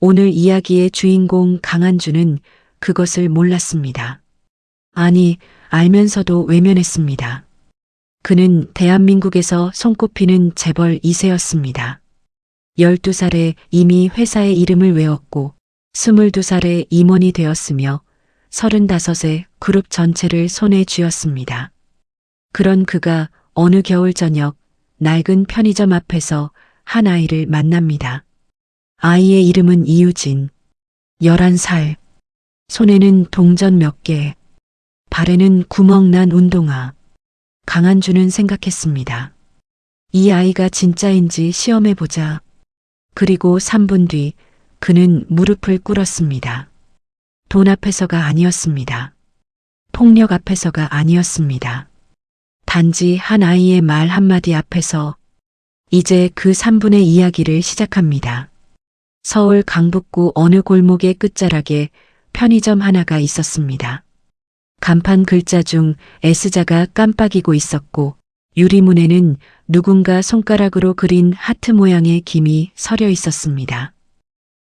오늘 이야기의 주인공 강한주는 그것을 몰랐습니다. 아니, 알면서도 외면했습니다. 그는 대한민국에서 손꼽히는 재벌 2세였습니다. 12살에 이미 회사의 이름을 외웠고 22살에 임원이 되었으며 35에 그룹 전체를 손에 쥐었습니다. 그런 그가 어느 겨울 저녁 낡은 편의점 앞에서 한 아이를 만납니다. 아이의 이름은 이유진. 11살. 손에는 동전 몇 개. 발에는 구멍 난 운동화. 강한주는 생각했습니다. 이 아이가 진짜인지 시험해보자. 그리고 3분 뒤 그는 무릎을 꿇었습니다. 돈 앞에서가 아니었습니다. 폭력 앞에서가 아니었습니다. 단지 한 아이의 말 한마디 앞에서. 이제 그 3분의 이야기를 시작합니다. 서울 강북구 어느 골목의 끝자락에 편의점 하나가 있었습니다. 간판 글자 중 S자가 깜빡이고 있었고 유리문에는 누군가 손가락으로 그린 하트 모양의 김이 서려 있었습니다.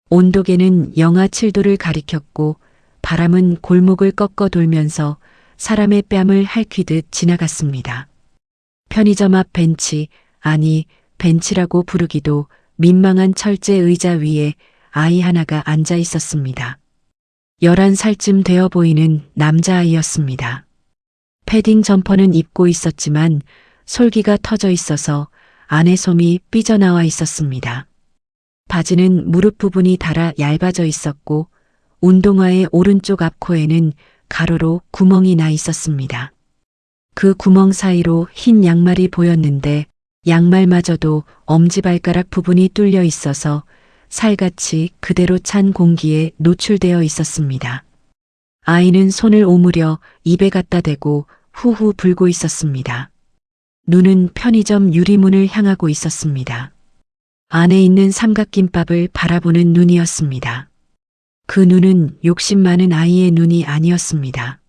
온도계는 영하 7도를 가리켰고 바람은 골목을 꺾어 돌면서 사람의 뺨을 핥히듯 지나갔습니다. 편의점 앞 벤치, 아니 벤치라고 부르기도 민망한 철제 의자 위에 아이 하나가 앉아 있었습니다. 11살쯤 되어 보이는 남자아이였습니다. 패딩 점퍼는 입고 있었지만 솔기가 터져 있어서 안의 솜이 삐져나와 있었습니다. 바지는 무릎 부분이 닳아 얇아져 있었고 운동화의 오른쪽 앞코에는 가로로 구멍이 나 있었습니다. 그 구멍 사이로 흰 양말이 보였는데 양말마저도 엄지발가락 부분이 뚫려 있어서 살같이 그대로 찬 공기에 노출되어 있었습니다. 아이는 손을 오므려 입에 갖다 대고 후후 불고 있었습니다. 눈은 편의점 유리문을 향하고 있었습니다. 안에 있는 삼각김밥을 바라보는 눈이었습니다. 그 눈은 욕심 많은 아이의 눈이 아니었습니다.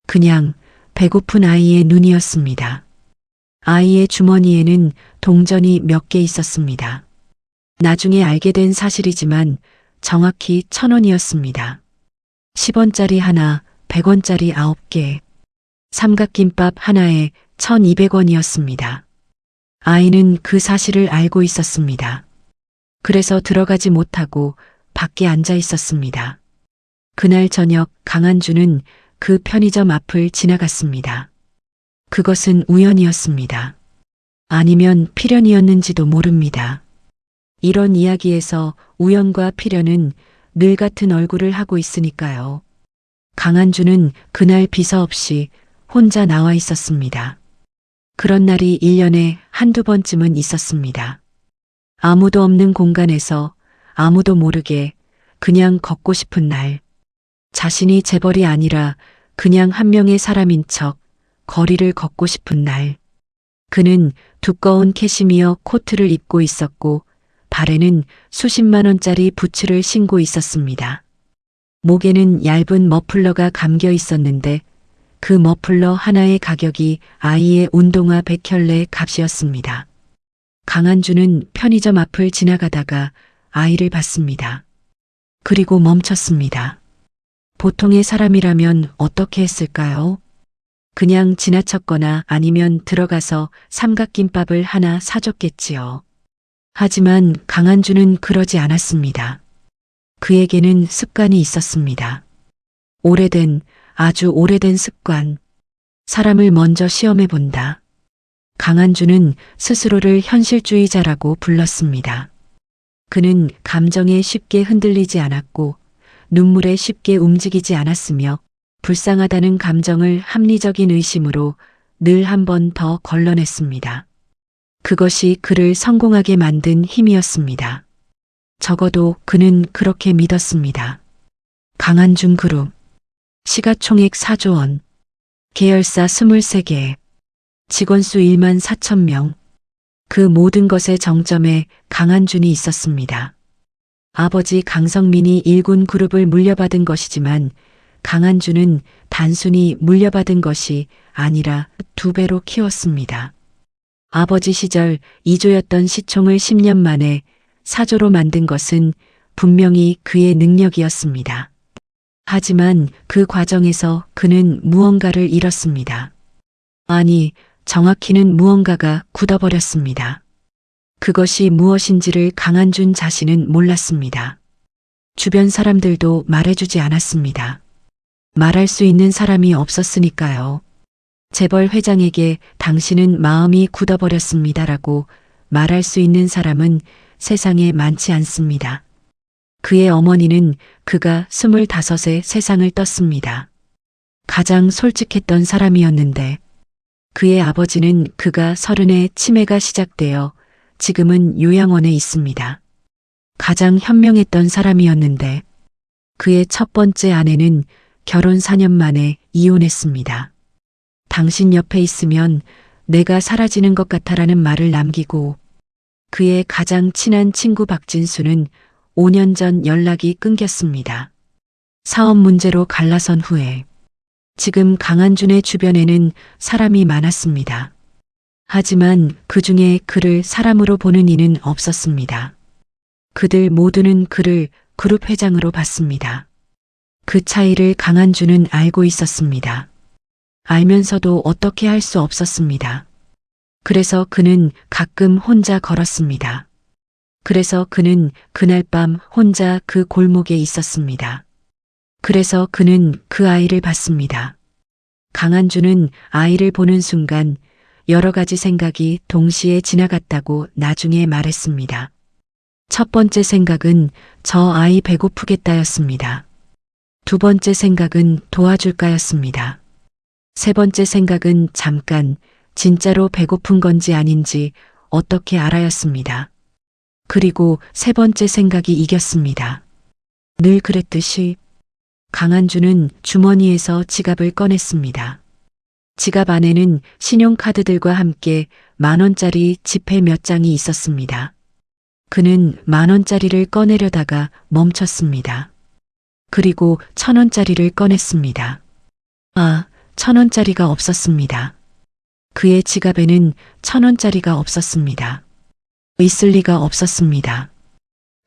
그냥 배고픈 아이의 눈이었습니다. 아이의 주머니에는 동전이 몇 개 있었습니다. 나중에 알게 된 사실이지만 정확히 1,000원이었습니다. 10원짜리 하나, 100원짜리 9개. 삼각김밥 하나에 1,200원이었습니다. 아이는 그 사실을 알고 있었습니다. 그래서 들어가지 못하고 밖에 앉아 있었습니다. 그날 저녁 강한주는 그 편의점 앞을 지나갔습니다. 그것은 우연이었습니다. 아니면 필연이었는지도 모릅니다. 이런 이야기에서 우연과 필연은 늘 같은 얼굴을 하고 있으니까요. 강한주는 그날 비서 없이 혼자 나와 있었습니다. 그런 날이 1년에 한두 번쯤은 있었습니다. 아무도 없는 공간에서 아무도 모르게 그냥 걷고 싶은 날. 자신이 재벌이 아니라 그냥 한 명의 사람인 척 거리를 걷고 싶은 날. 그는 두꺼운 캐시미어 코트를 입고 있었고 발에는 수십만 원짜리 부츠를 신고 있었습니다. 목에는 얇은 머플러가 감겨 있었는데 그 머플러 하나의 가격이 아이의 운동화 100켤레 값이었습니다. 강한주는 편의점 앞을 지나가다가 아이를 봤습니다. 그리고 멈췄습니다. 보통의 사람이라면 어떻게 했을까요? 그냥 지나쳤거나 아니면 들어가서 삼각김밥을 하나 사줬겠지요. 하지만 강한주는 그러지 않았습니다. 그에게는 습관이 있었습니다. 오래된, 아주 오래된 습관. 사람을 먼저 시험해 본다. 강한주는 스스로를 현실주의자라고 불렀습니다. 그는 감정에 쉽게 흔들리지 않았고 눈물에 쉽게 움직이지 않았으며 불쌍하다는 감정을 합리적인 의심으로 늘 한 번 더 걸러냈습니다. 그것이 그를 성공하게 만든 힘이었습니다. 적어도 그는 그렇게 믿었습니다. 강한준 그룹. 시가총액 4조 원. 계열사 23개. 직원수 1만 4천 명. 그 모든 것의 정점에 강한준이 있었습니다. 아버지 강성민이 일군 그룹을 물려받은 것이지만 강한준은 단순히 물려받은 것이 아니라 2배로 키웠습니다. 아버지 시절 2조였던 시총을 10년 만에 4조로 만든 것은 분명히 그의 능력이었습니다. 하지만 그 과정에서 그는 무언가를 잃었습니다. 아니, 정확히는 무언가가 굳어버렸습니다. 그것이 무엇인지를 강한준 자신은 몰랐습니다. 주변 사람들도 말해주지 않았습니다. 말할 수 있는 사람이 없었으니까요. 재벌 회장에게 당신은 마음이 굳어버렸습니다라고 말할 수 있는 사람은 세상에 많지 않습니다. 그의 어머니는 그가 25에 세상을 떴습니다. 가장 솔직했던 사람이었는데 그의 아버지는 그가 30에 치매가 시작되어 지금은 요양원에 있습니다. 가장 현명했던 사람이었는데 그의 첫 번째 아내는 결혼 4년 만에 이혼했습니다. 당신 옆에 있으면 내가 사라지는 것 같아라는 말을 남기고 그의 가장 친한 친구 박진수는 5년 전 연락이 끊겼습니다. 사업 문제로 갈라선 후에 지금 강한준의 주변에는 사람이 많았습니다. 하지만 그 중에 그를 사람으로 보는 이는 없었습니다. 그들 모두는 그를 그룹 회장으로 봤습니다. 그 차이를 강한준은 알고 있었습니다. 알면서도 어떻게 할 수 없었습니다. 그래서 그는 가끔 혼자 걸었습니다. 그래서 그는 그날 밤 혼자 그 골목에 있었습니다. 그래서 그는 그 아이를 봤습니다. 강한준은 아이를 보는 순간 여러 가지 생각이 동시에 지나갔다고 나중에 말했습니다. 첫 번째 생각은 저 아이 배고프겠다였습니다. 두 번째 생각은 도와줄까였습니다. 세 번째 생각은 잠깐 진짜로 배고픈 건지 아닌지 어떻게 알아였습니다. 그리고 세 번째 생각이 이겼습니다. 늘 그랬듯이 강한준은 주머니에서 지갑을 꺼냈습니다. 지갑 안에는 신용카드들과 함께 10,000원짜리 지폐 몇 장이 있었습니다. 그는 10,000원짜리를 꺼내려다가 멈췄습니다. 그리고 1,000원짜리를 꺼냈습니다. 1,000원짜리가 없었습니다. 그의 지갑에는 1,000원짜리가 없었습니다. 있을 리가 없었습니다.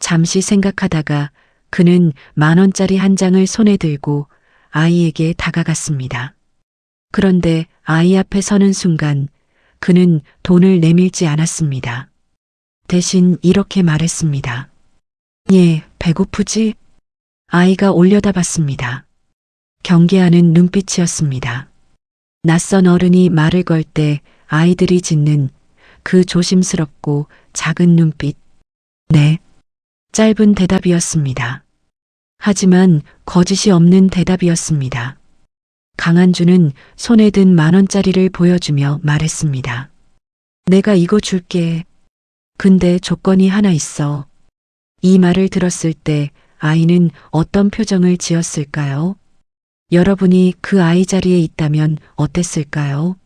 잠시 생각하다가 그는 10,000원짜리 한 장을 손에 들고 아이에게 다가갔습니다. 그런데 아이 앞에 서는 순간 그는 돈을 내밀지 않았습니다. 대신 이렇게 말했습니다. 예, 배고프지? 아이가 올려다봤습니다. 경계하는 눈빛이었습니다. 낯선 어른이 말을 걸 때 아이들이 짓는 그 조심스럽고 작은 눈빛. 네. 짧은 대답이었습니다. 하지만 거짓이 없는 대답이었습니다. 강한준은 손에 든 10,000원짜리를 보여주며 말했습니다. 내가 이거 줄게. 근데 조건이 하나 있어. 이 말을 들었을 때 아이는 어떤 표정을 지었을까요? 여러분이 그 아이 자리에 있다면 어땠을까요?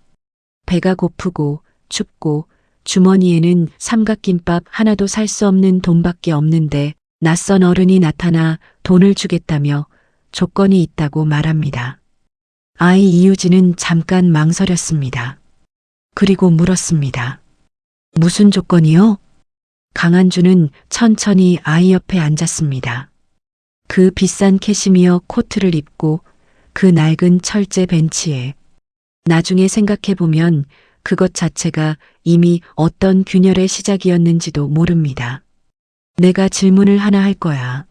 배가 고프고 춥고 주머니에는 삼각김밥 하나도 살 수 없는 돈밖에 없는데 낯선 어른이 나타나 돈을 주겠다며 조건이 있다고 말합니다. 아이 이유진은 잠깐 망설였습니다. 그리고 물었습니다. 무슨 조건이요? 강한준은 천천히 아이 옆에 앉았습니다. 그 비싼 캐시미어 코트를 입고 그 낡은 철제 벤치에. 나중에 생각해보면 그것 자체가 이미 어떤 균열의 시작이었는지도 모릅니다. 내가 질문을 하나 할 거야.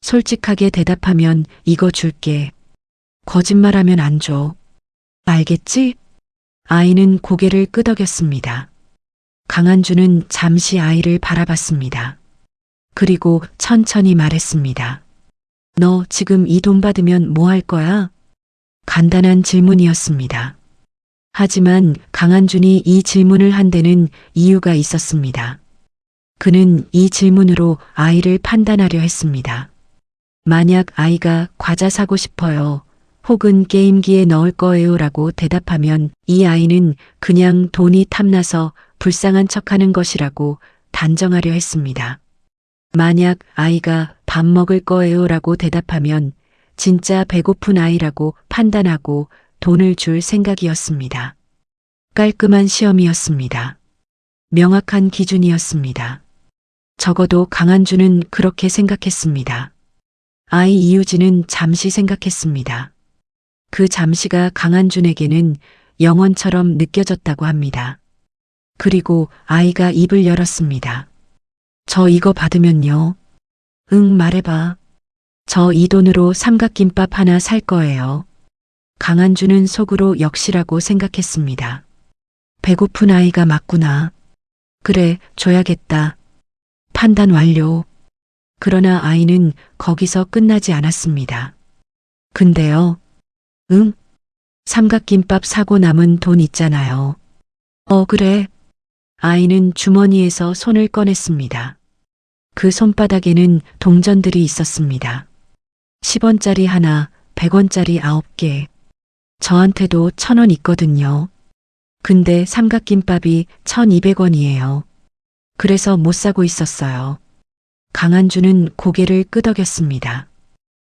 솔직하게 대답하면 이거 줄게. 거짓말하면 안 줘. 알겠지? 아이는 고개를 끄덕였습니다. 강한준은 잠시 아이를 바라봤습니다. 그리고 천천히 말했습니다. 너 지금 이 돈 받으면 뭐 할 거야? 간단한 질문이었습니다. 하지만 강한준이 이 질문을 한 데는 이유가 있었습니다. 그는 이 질문으로 아이를 판단하려 했습니다. 만약 아이가 과자 사고 싶어요. 혹은 게임기에 넣을 거예요 라고 대답하면 이 아이는 그냥 돈이 탐나서 불쌍한 척하는 것이라고 단정하려 했습니다. 만약 아이가 밥 먹을 거예요 라고 대답하면 진짜 배고픈 아이라고 판단하고 돈을 줄 생각이었습니다. 깔끔한 시험이었습니다. 명확한 기준이었습니다. 적어도 강한주는 그렇게 생각했습니다. 아이 이유진은 잠시 생각했습니다. 그 잠시가 강한준에게는 영원처럼 느껴졌다고 합니다. 그리고 아이가 입을 열었습니다. 저 이거 받으면요. 응, 말해봐. 저 이 돈으로 삼각김밥 하나 살 거예요. 강한주는 속으로 역시라고 생각했습니다. 배고픈 아이가 맞구나. 그래, 줘야겠다. 판단 완료. 그러나 아이는 거기서 끝나지 않았습니다. 근데요. 응? 삼각김밥 사고 남은 돈 있잖아요. 그래. 아이는 주머니에서 손을 꺼냈습니다. 그 손바닥에는 동전들이 있었습니다. 10원짜리 하나, 100원짜리 9개. 저한테도 1,000원 있거든요. 근데 삼각김밥이 1,200원이에요. 그래서 못 사고 있었어요. 강한주는 고개를 끄덕였습니다.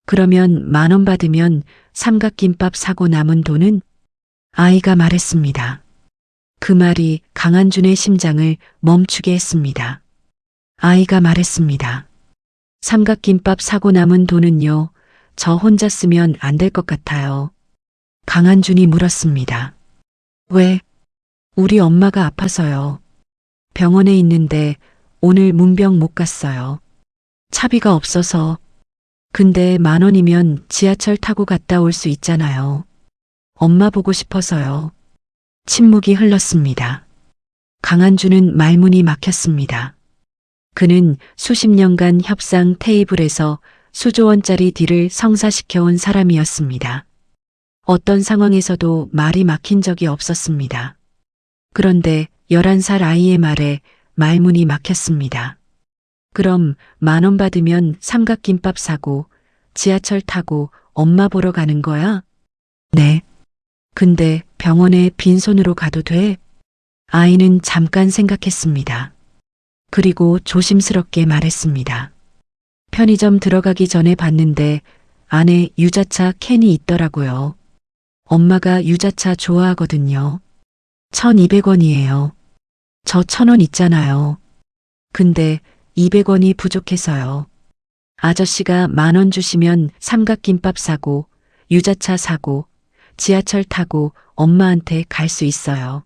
그러면 10,000원 받으면 삼각김밥 사고 남은 돈은? 아이가 말했습니다. 그 말이 강한준의 심장을 멈추게 했습니다. 아이가 말했습니다. 삼각김밥 사고 남은 돈은요, 저 혼자 쓰면 안 될 것 같아요. 강한준이 물었습니다. 왜? 우리 엄마가 아파서요. 병원에 있는데 오늘 문병 못 갔어요. 차비가 없어서. 근데 10,000원이면 지하철 타고 갔다 올 수 있잖아요. 엄마 보고 싶어서요. 침묵이 흘렀습니다. 강한주는 말문이 막혔습니다. 그는 수십 년간 협상 테이블에서 수조 원짜리 딜을 성사시켜온 사람이었습니다. 어떤 상황에서도 말이 막힌 적이 없었습니다. 그런데 11살 아이의 말에 말문이 막혔습니다. 그럼 10,000원 받으면 삼각김밥 사고 지하철 타고 엄마 보러 가는 거야? 네. 근데 병원에 빈손으로 가도 돼? 아이는 잠깐 생각했습니다. 그리고 조심스럽게 말했습니다. 편의점 들어가기 전에 봤는데 안에 유자차 캔이 있더라고요. 엄마가 유자차 좋아하거든요. 1,200원이에요. 저 1,000원 있잖아요. 근데 200원이 부족해서요. 아저씨가 10,000원 주시면 삼각김밥 사고 유자차 사고 지하철 타고 엄마한테 갈 수 있어요.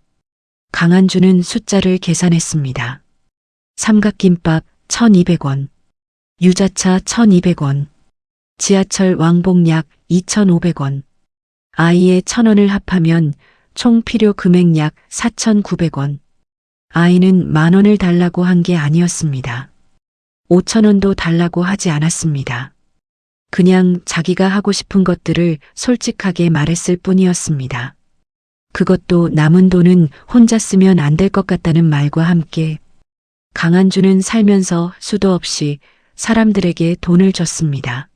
강한주는 숫자를 계산했습니다. 삼각김밥 1,200원, 유자차 1,200원, 지하철 왕복 약 2,500원, 아이의 1,000원을 합하면 총 필요 금액 약 4,900원. 아이는 10,000원을 달라고 한 게 아니었습니다. 5,000원도 달라고 하지 않았습니다. 그냥 자기가 하고 싶은 것들을 솔직하게 말했을 뿐이었습니다. 그것도 남은 돈은 혼자 쓰면 안 될 것 같다는 말과 함께 강한주는 살면서 수도 없이 사람들에게 돈을 줬습니다.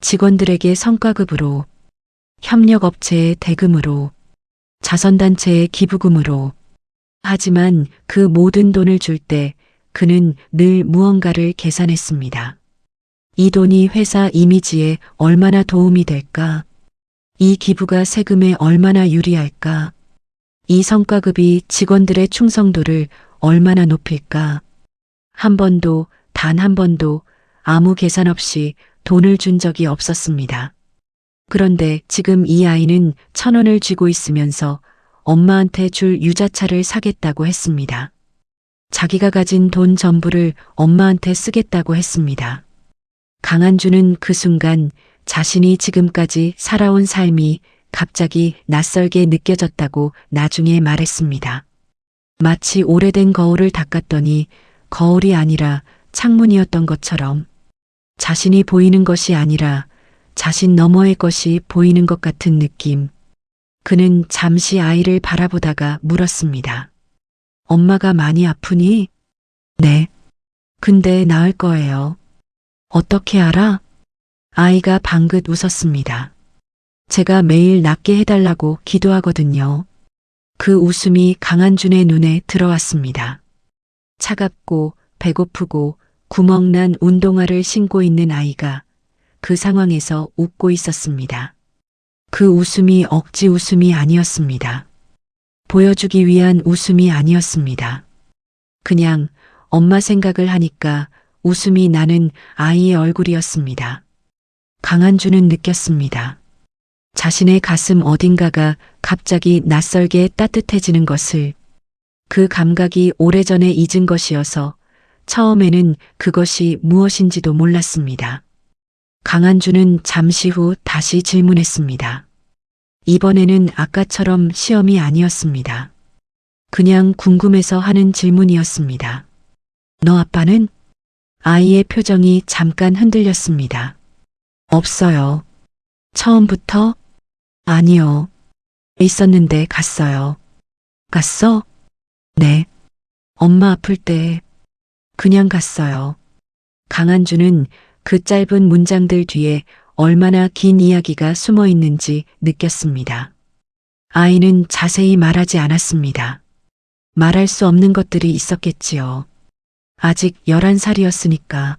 직원들에게 성과급으로, 협력업체의 대금으로, 자선단체의 기부금으로. 하지만 그 모든 돈을 줄 때 그는 늘 무언가를 계산했습니다. 이 돈이 회사 이미지에 얼마나 도움이 될까? 이 기부가 세금에 얼마나 유리할까? 이 성과급이 직원들의 충성도를 얼마나 높일까? 한 번도, 단 한 번도 아무 계산 없이 돈을 준 적이 없었습니다. 그런데 지금 이 아이는 1,000원을 쥐고 있으면서 엄마한테 줄 유자차를 사겠다고 했습니다. 자기가 가진 돈 전부를 엄마한테 쓰겠다고 했습니다. 강한주는 그 순간 자신이 지금까지 살아온 삶이 갑자기 낯설게 느껴졌다고 나중에 말했습니다. 마치 오래된 거울을 닦았더니 거울이 아니라 창문이었던 것처럼 자신이 보이는 것이 아니라 자신 너머의 것이 보이는 것 같은 느낌. 그는 잠시 아이를 바라보다가 물었습니다. 엄마가 많이 아프니? 네. 근데 나을 거예요. 어떻게 알아? 아이가 방긋 웃었습니다. 제가 매일 낫게 해달라고 기도하거든요. 그 웃음이 강한준의 눈에 들어왔습니다. 차갑고 배고프고 구멍난 운동화를 신고 있는 아이가 그 상황에서 웃고 있었습니다. 그 웃음이 억지 웃음이 아니었습니다. 보여주기 위한 웃음이 아니었습니다. 그냥 엄마 생각을 하니까 웃음이 나는 아이의 얼굴이었습니다. 강한주는 느꼈습니다. 자신의 가슴 어딘가가 갑자기 낯설게 따뜻해지는 것을. 그 감각이 오래전에 잊은 것이어서 처음에는 그것이 무엇인지도 몰랐습니다. 강한주는 잠시 후 다시 질문했습니다. 이번에는 아까처럼 시험이 아니었습니다. 그냥 궁금해서 하는 질문이었습니다. 너 아빠는? 아이의 표정이 잠깐 흔들렸습니다. 없어요. 처음부터? 아니요. 있었는데 갔어요. 갔어? 네. 엄마 아플 때 그냥 갔어요. 강한주는 그 짧은 문장들 뒤에 얼마나 긴 이야기가 숨어 있는지 느꼈습니다. 아이는 자세히 말하지 않았습니다. 말할 수 없는 것들이 있었겠지요. 아직 11살이었으니까.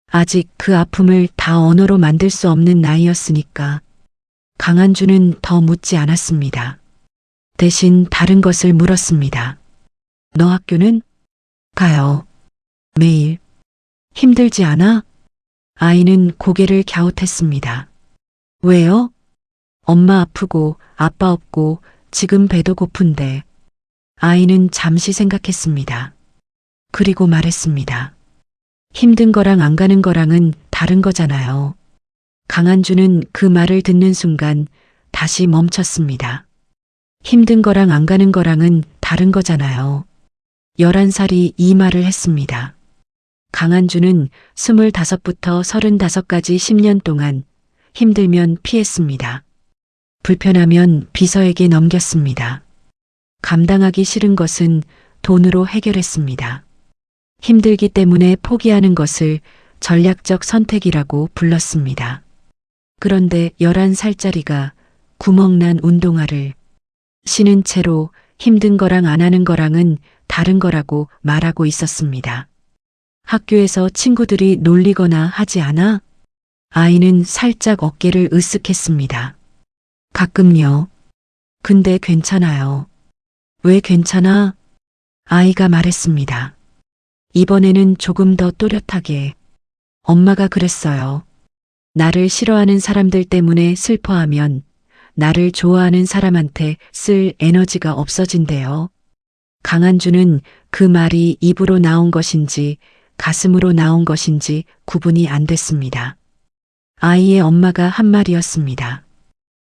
아직 그 아픔을 다 언어로 만들 수 없는 나이였으니까. 강한주는 더 묻지 않았습니다. 대신 다른 것을 물었습니다. 너 학교는? 가요. 매일. 힘들지 않아? 아이는 고개를 갸웃했습니다. 왜요? 엄마 아프고 아빠 없고 지금 배도 고픈데. 아이는 잠시 생각했습니다. 그리고 말했습니다. 힘든 거랑 안 가는 거랑은 다른 거잖아요. 강한주는 그 말을 듣는 순간 다시 멈췄습니다. 힘든 거랑 안 가는 거랑은 다른 거잖아요. 11살이 이 말을 했습니다. 강한주는 25부터 35까지 10년 동안 힘들면 피했습니다. 불편하면 비서에게 넘겼습니다. 감당하기 싫은 것은 돈으로 해결했습니다. 힘들기 때문에 포기하는 것을 전략적 선택이라고 불렀습니다. 그런데 11살짜리가 구멍난 운동화를 신은 채로 힘든 거랑 안 하는 거랑은 다른 거라고 말하고 있었습니다. 학교에서 친구들이 놀리거나 하지 않아? 아이는 살짝 어깨를 으쓱했습니다. 가끔요. 근데 괜찮아요. 왜 괜찮아? 아이가 말했습니다. 이번에는 조금 더 또렷하게. 엄마가 그랬어요. 나를 싫어하는 사람들 때문에 슬퍼하면 나를 좋아하는 사람한테 쓸 에너지가 없어진대요. 강한주는 그 말이 입으로 나온 것인지 가슴으로 나온 것인지 구분이 안 됐습니다. 아이의 엄마가 한 말이었습니다.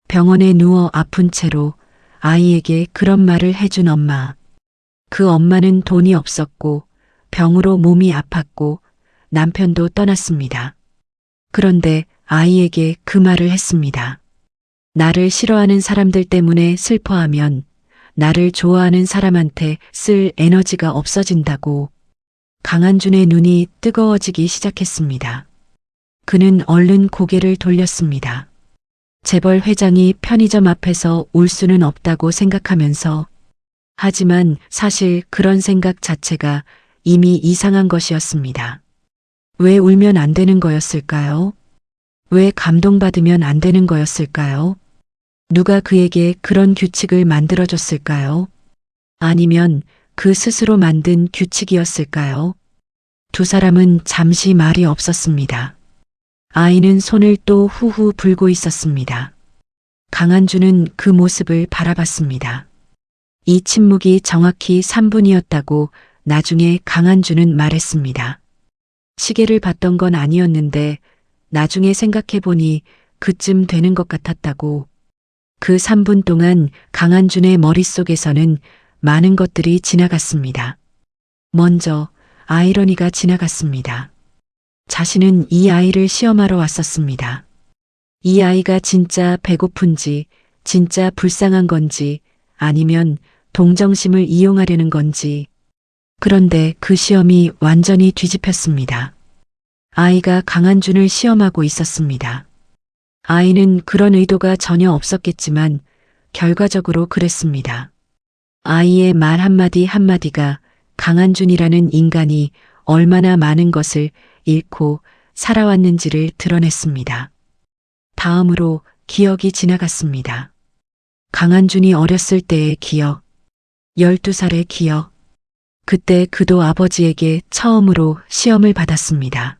병원에 누워 아픈 채로 아이에게 그런 말을 해준 엄마. 그 엄마는 돈이 없었고 병으로 몸이 아팠고 남편도 떠났습니다. 그런데 아이에게 그 말을 했습니다. 나를 싫어하는 사람들 때문에 슬퍼하면 나를 좋아하는 사람한테 쓸 에너지가 없어진다고. 강한준의 눈이 뜨거워지기 시작했습니다. 그는 얼른 고개를 돌렸습니다. 재벌 회장이 편의점 앞에서 울 수는 없다고 생각하면서 하지만 사실 그런 생각 자체가 이미 이상한 것이었습니다. 왜 울면 안 되는 거였을까요? 왜 감동받으면 안 되는 거였을까요? 누가 그에게 그런 규칙을 만들어줬을까요? 아니면 그 스스로 만든 규칙이었을까요? 두 사람은 잠시 말이 없었습니다. 아이는 손을 또 후후 불고 있었습니다. 강한주는 그 모습을 바라봤습니다. 이 침묵이 정확히 3분이었다고 나중에 강한주는 말했습니다. 시계를 봤던 건 아니었는데 나중에 생각해보니 그쯤 되는 것 같았다고. 그 3분 동안 강한준의 머릿속에서는 많은 것들이 지나갔습니다. 먼저 아이러니가 지나갔습니다. 자신은 이 아이를 시험하러 왔었습니다. 이 아이가 진짜 배고픈지, 진짜 불쌍한 건지, 아니면 동정심을 이용하려는 건지. 그런데 그 시험이 완전히 뒤집혔습니다. 아이가 강한준을 시험하고 있었습니다. 아이는 그런 의도가 전혀 없었겠지만 결과적으로 그랬습니다. 아이의 말 한마디 한마디가 강한준이라는 인간이 얼마나 많은 것을 잃고 살아왔는지를 드러냈습니다. 다음으로 기억이 지나갔습니다. 강한준이 어렸을 때의 기억, 12살의 기억, 그때 그도 아버지에게 처음으로 시험을 받았습니다.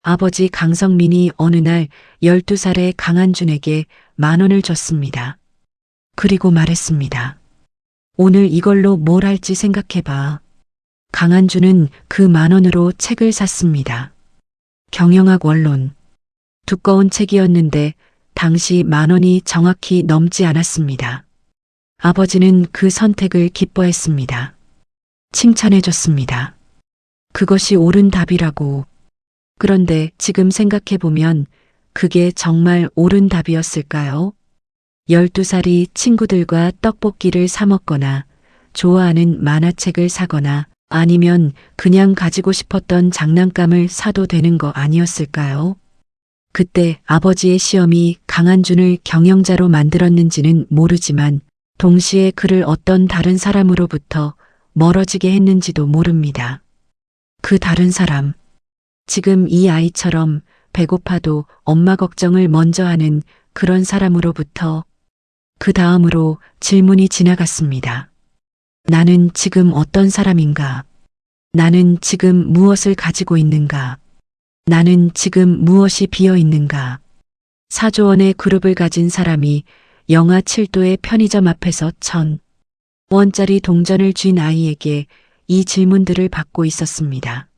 아버지 강성민이 어느 날 12살의 강한준에게 10,000원을 줬습니다. 그리고 말했습니다. 오늘 이걸로 뭘 할지 생각해봐. 강한준은 그 10,000원으로 책을 샀습니다. 경영학 원론. 두꺼운 책이었는데 당시 10,000원이 정확히 넘지 않았습니다. 아버지는 그 선택을 기뻐했습니다. 칭찬해줬습니다. 그것이 옳은 답이라고. 그런데 지금 생각해보면 그게 정말 옳은 답이었을까요? 12살이 친구들과 떡볶이를 사 먹거나 좋아하는 만화책을 사거나 아니면 그냥 가지고 싶었던 장난감을 사도 되는 거 아니었을까요? 그때 아버지의 시험이 강한준을 경영자로 만들었는지는 모르지만 동시에 그를 어떤 다른 사람으로부터 멀어지게 했는지도 모릅니다. 그 다른 사람. 지금 이 아이처럼 배고파도 엄마 걱정을 먼저 하는 그런 사람으로부터. 그 다음으로 질문이 지나갔습니다. 나는 지금 어떤 사람인가? 나는 지금 무엇을 가지고 있는가? 나는 지금 무엇이 비어 있는가? 4조 원의 그룹을 가진 사람이 영하 7도의 편의점 앞에서 1,000원짜리 동전을 쥔 아이에게 이 질문들을 받고 있었습니다.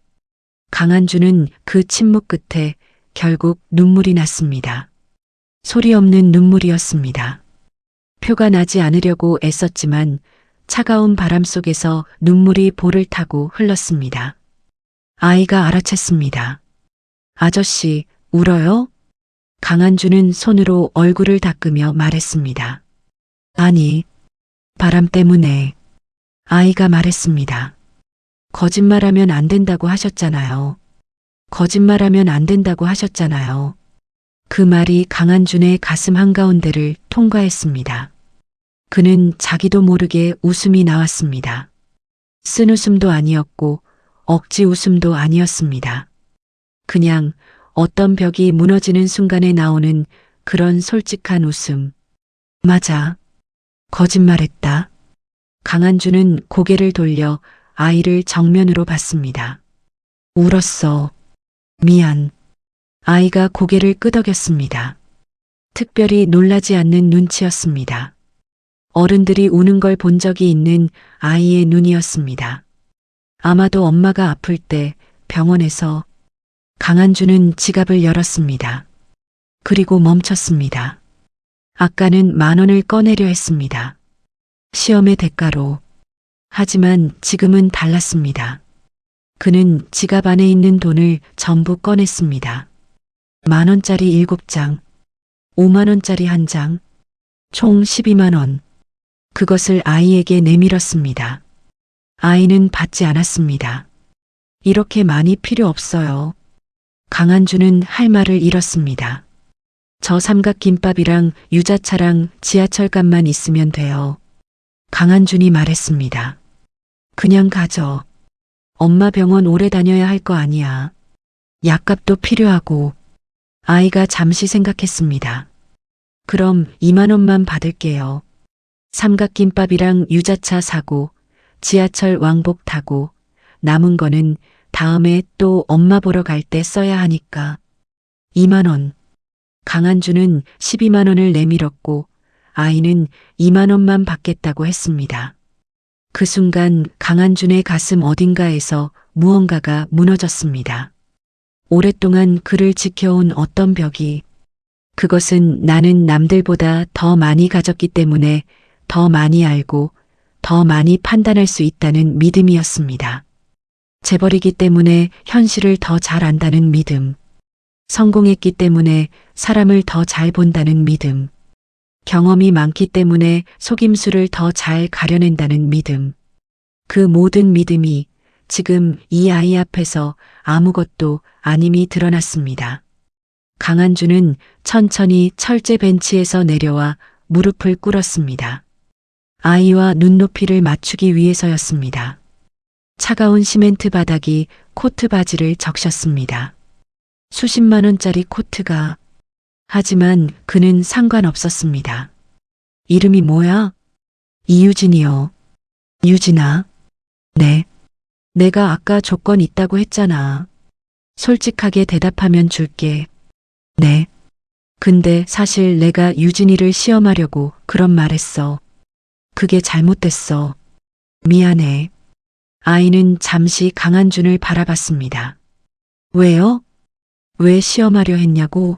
강한준은 그 침묵 끝에 결국 눈물이 났습니다. 소리 없는 눈물이었습니다. 표가 나지 않으려고 애썼지만 차가운 바람 속에서 눈물이 볼을 타고 흘렀습니다. 아이가 알아챘습니다. 아저씨, 울어요? 강한준은 손으로 얼굴을 닦으며 말했습니다. 아니, 바람 때문에. 아이가 말했습니다. 거짓말하면 안 된다고 하셨잖아요. 거짓말하면 안 된다고 하셨잖아요. 그 말이 강한준의 가슴 한가운데를 통과했습니다. 그는 자기도 모르게 웃음이 나왔습니다. 쓴 웃음도 아니었고 억지 웃음도 아니었습니다. 그냥 어떤 벽이 무너지는 순간에 나오는 그런 솔직한 웃음. 맞아. 거짓말했다. 강한준은 고개를 돌려 아이를 정면으로 봤습니다. 울었어. 미안. 아이가 고개를 끄덕였습니다. 특별히 놀라지 않는 눈치였습니다. 어른들이 우는 걸 본 적이 있는 아이의 눈이었습니다. 아마도 엄마가 아플 때 병원에서. 강한준은 지갑을 열었습니다. 그리고 멈췄습니다. 아까는 10,000원을 꺼내려 했습니다. 시험의 대가로. 하지만 지금은 달랐습니다. 그는 지갑 안에 있는 돈을 전부 꺼냈습니다. 10,000원짜리 7장, 50,000원짜리 1장, 총 120,000원. 그것을 아이에게 내밀었습니다. 아이는 받지 않았습니다. 이렇게 많이 필요 없어요. 강한준은 할 말을 잃었습니다. 저 삼각김밥이랑 유자차랑 지하철값만 있으면 돼요. 강한준이 말했습니다. 그냥 가져. 엄마 병원 오래 다녀야 할 거 아니야. 약값도 필요하고. 아이가 잠시 생각했습니다. 그럼 20,000원만 받을게요. 삼각김밥이랑 유자차 사고 지하철 왕복 타고 남은 거는 다음에 또 엄마 보러 갈 때 써야 하니까. 20,000원. 강한준은 120,000원을 내밀었고 아이는 20,000원만 받겠다고 했습니다. 그 순간 강한준의 가슴 어딘가에서 무언가가 무너졌습니다. 오랫동안 그를 지켜온 어떤 벽이. 그것은 나는 남들보다 더 많이 가졌기 때문에 더 많이 알고 더 많이 판단할 수 있다는 믿음이었습니다. 재벌이기 때문에 현실을 더 잘 안다는 믿음. 성공했기 때문에 사람을 더 잘 본다는 믿음. 경험이 많기 때문에 속임수를 더 잘 가려낸다는 믿음. 그 모든 믿음이 지금 이 아이 앞에서 아무것도 아님이 드러났습니다. 강한준은 천천히 철제 벤치에서 내려와 무릎을 꿇었습니다. 아이와 눈높이를 맞추기 위해서였습니다. 차가운 시멘트 바닥이 코트 바지를 적셨습니다. 수십만 원짜리 코트가. 하지만 그는 상관없었습니다. 이름이 뭐야? 이유진이요. 유진아. 네. 내가 아까 조건 있다고 했잖아. 솔직하게 대답하면 줄게. 네. 근데 사실 내가 유진이를 시험하려고 그런 말했어. 그게 잘못됐어. 미안해. 아이는 잠시 강한준을 바라봤습니다. 왜요? 왜 시험하려 했냐고?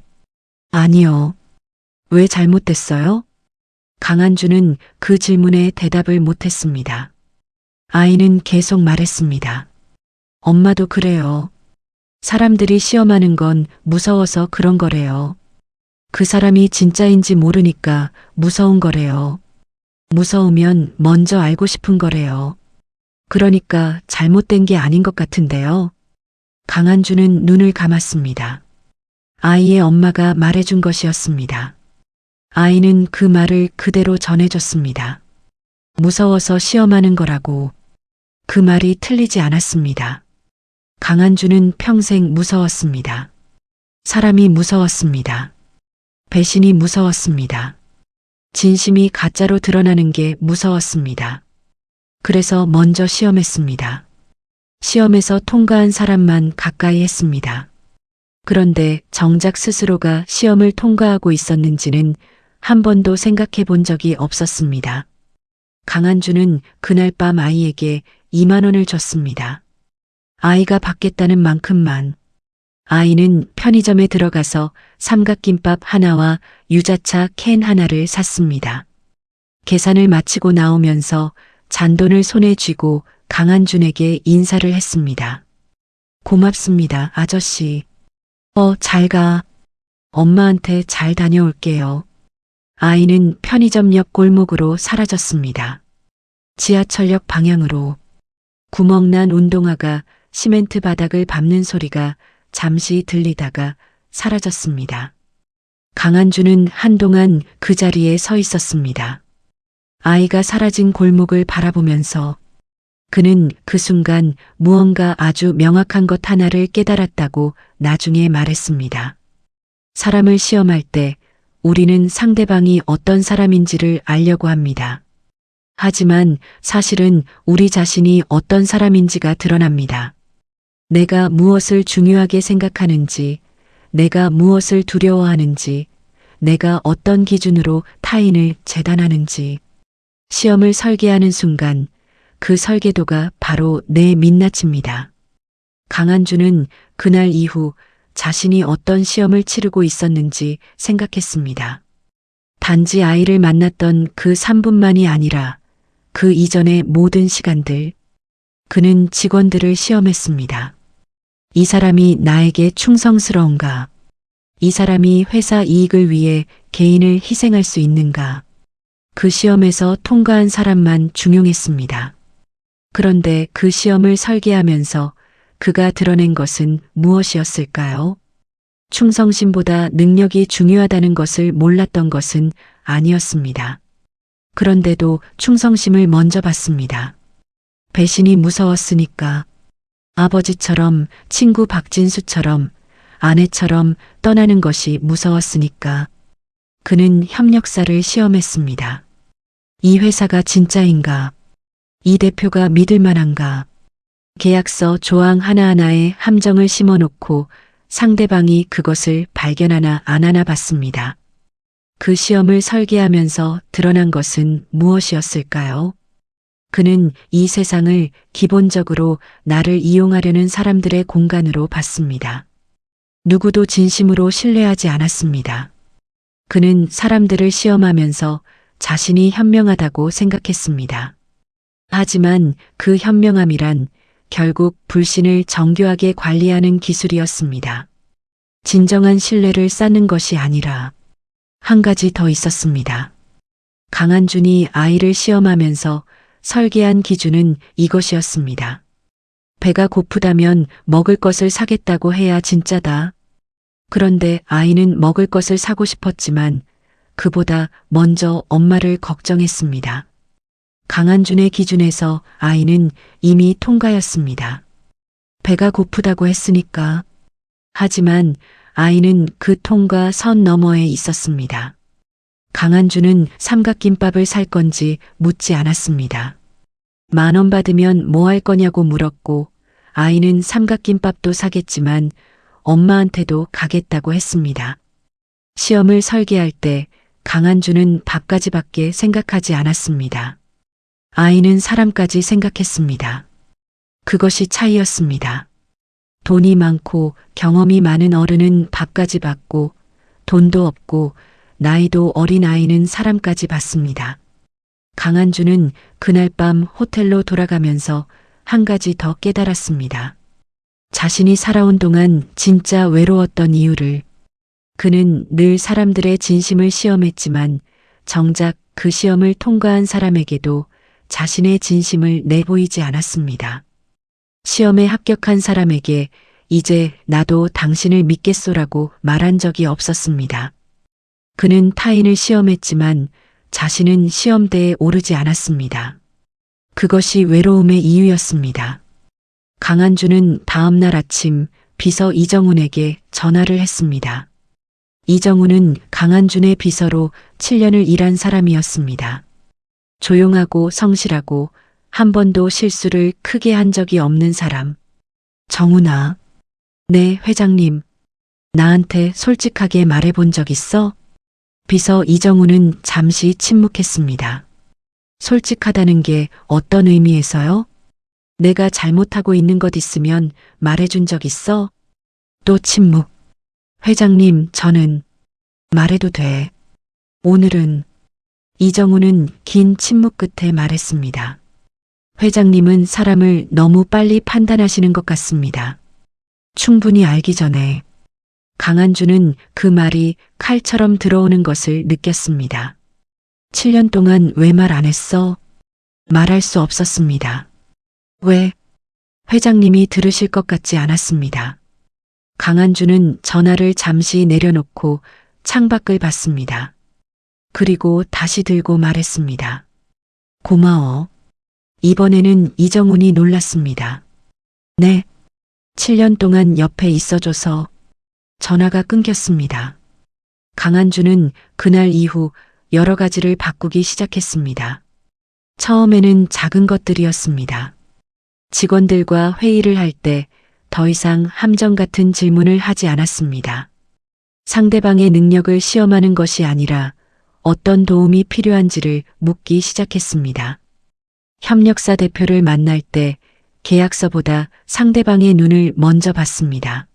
아니요. 왜 잘못됐어요? 강한준은 그 질문에 대답을 못했습니다. 아이는 계속 말했습니다. 엄마도 그래요. 사람들이 시험하는 건 무서워서 그런 거래요. 그 사람이 진짜인지 모르니까 무서운 거래요. 무서우면 먼저 알고 싶은 거래요. 그러니까 잘못된 게 아닌 것 같은데요. 강한준은 눈을 감았습니다. 아이의 엄마가 말해준 것이었습니다. 아이는 그 말을 그대로 전해줬습니다. 무서워서 시험하는 거라고. 그 말이 틀리지 않았습니다. 강한준은 평생 무서웠습니다. 사람이 무서웠습니다. 배신이 무서웠습니다. 진심이 가짜로 드러나는 게 무서웠습니다. 그래서 먼저 시험했습니다. 시험에서 통과한 사람만 가까이 했습니다. 그런데 정작 스스로가 시험을 통과하고 있었는지는 한 번도 생각해 본 적이 없었습니다. 강한준은 그날 밤 아이에게 2만 원을 줬습니다. 아이가 받겠다는 만큼만. 아이는 편의점에 들어가서 삼각김밥 하나와 유자차 캔 하나를 샀습니다. 계산을 마치고 나오면서 잔돈을 손에 쥐고 강한준에게 인사를 했습니다. 고맙습니다, 아저씨. 잘 가. 엄마한테 잘 다녀올게요. 아이는 편의점 옆 골목으로 사라졌습니다. 지하철역 방향으로. 구멍난 운동화가 시멘트 바닥을 밟는 소리가 잠시 들리다가 사라졌습니다. 강한준은 한동안 그 자리에 서 있었습니다. 아이가 사라진 골목을 바라보면서 그는 그 순간 무언가 아주 명확한 것 하나를 깨달았다고 나중에 말했습니다. 사람을 시험할 때 우리는 상대방이 어떤 사람인지를 알려고 합니다. 하지만 사실은 우리 자신이 어떤 사람인지가 드러납니다. 내가 무엇을 중요하게 생각하는지, 내가 무엇을 두려워하는지, 내가 어떤 기준으로 타인을 재단하는지. 시험을 설계하는 순간 그 설계도가 바로 내 민낯입니다. 강한준은 그날 이후 자신이 어떤 시험을 치르고 있었는지 생각했습니다. 단지 아이를 만났던 그 3분만이 아니라 그 이전의 모든 시간들, 그는 직원들을 시험했습니다. 이 사람이 나에게 충성스러운가? 이 사람이 회사 이익을 위해 개인을 희생할 수 있는가? 그 시험에서 통과한 사람만 중용했습니다. 그런데 그 시험을 설계하면서 그가 드러낸 것은 무엇이었을까요? 충성심보다 능력이 중요하다는 것을 몰랐던 것은 아니었습니다. 그런데도 충성심을 먼저 봤습니다. 배신이 무서웠으니까. 아버지처럼, 친구 박진수처럼, 아내처럼 떠나는 것이 무서웠으니까. 그는 협력사를 시험했습니다. 이 회사가 진짜인가? 이 대표가 믿을 만한가? 계약서 조항 하나하나에 함정을 심어놓고 상대방이 그것을 발견하나 안 하나 봤습니다. 그 시험을 설계하면서 드러난 것은 무엇이었을까요? 그는 이 세상을 기본적으로 나를 이용하려는 사람들의 공간으로 봤습니다. 누구도 진심으로 신뢰하지 않았습니다. 그는 사람들을 시험하면서 자신이 현명하다고 생각했습니다. 하지만 그 현명함이란 결국 불신을 정교하게 관리하는 기술이었습니다. 진정한 신뢰를 쌓는 것이 아니라 한 가지 더 있었습니다. 강한준이 아이를 시험하면서 설계한 기준은 이것이었습니다. 배가 고프다면 먹을 것을 사겠다고 해야 진짜다. 그런데 아이는 먹을 것을 사고 싶었지만 그보다 먼저 엄마를 걱정했습니다. 강한준의 기준에서 아이는 이미 통과였습니다. 배가 고프다고 했으니까. 하지만 아이는 그 통과 선 너머에 있었습니다. 강한준은 삼각김밥을 살 건지 묻지 않았습니다. 10,000원 받으면 뭐 할 거냐고 물었고 아이는 삼각김밥도 사겠지만 엄마한테도 가겠다고 했습니다. 시험을 설계할 때 강한주는 밥까지밖에 생각하지 않았습니다. 아이는 사람까지 생각했습니다. 그것이 차이였습니다. 돈이 많고 경험이 많은 어른은 밥까지 받고 돈도 없고 나이도 어린 아이는 사람까지 받습니다. 강한주는 그날 밤 호텔로 돌아가면서 한 가지 더 깨달았습니다. 자신이 살아온 동안 진짜 외로웠던 이유를. 그는 늘 사람들의 진심을 시험했지만 정작 그 시험을 통과한 사람에게도 자신의 진심을 내보이지 않았습니다. 시험에 합격한 사람에게 이제 나도 당신을 믿겠소라고 말한 적이 없었습니다. 그는 타인을 시험했지만 자신은 시험대에 오르지 않았습니다. 그것이 외로움의 이유였습니다. 강한주는 다음 날 아침 비서 이정훈에게 전화를 했습니다. 이정훈은 강한준의 비서로 7년을 일한 사람이었습니다. 조용하고 성실하고 한 번도 실수를 크게 한 적이 없는 사람. 정훈아. 네, 회장님. 나한테 솔직하게 말해본 적 있어? 비서 이정훈은 잠시 침묵했습니다. 솔직하다는 게 어떤 의미에서요? 내가 잘못하고 있는 것 있으면 말해준 적 있어? 또 침묵. 회장님, 저는 말해도 돼. 오늘은 이정훈은 긴 침묵 끝에 말했습니다. 회장님은 사람을 너무 빨리 판단하시는 것 같습니다. 충분히 알기 전에. 강한주는 그 말이 칼처럼 들어오는 것을 느꼈습니다. 7년 동안 왜 말 안 했어? 말할 수 없었습니다. 왜? 회장님이 들으실 것 같지 않았습니다. 강한주는 전화를 잠시 내려놓고 창밖을 봤습니다. 그리고 다시 들고 말했습니다. 고마워. 이번에는 이정훈이 놀랐습니다. 네. 7년 동안 옆에 있어줘서. 전화가 끊겼습니다. 강한주는 그날 이후 여러 가지를 바꾸기 시작했습니다. 처음에는 작은 것들이었습니다. 직원들과 회의를 할 때 더 이상 함정 같은 질문을 하지 않았습니다. 상대방의 능력을 시험하는 것이 아니라 어떤 도움이 필요한지를 묻기 시작했습니다. 협력사 대표를 만날 때 계약서보다 상대방의 눈을 먼저 봤습니다.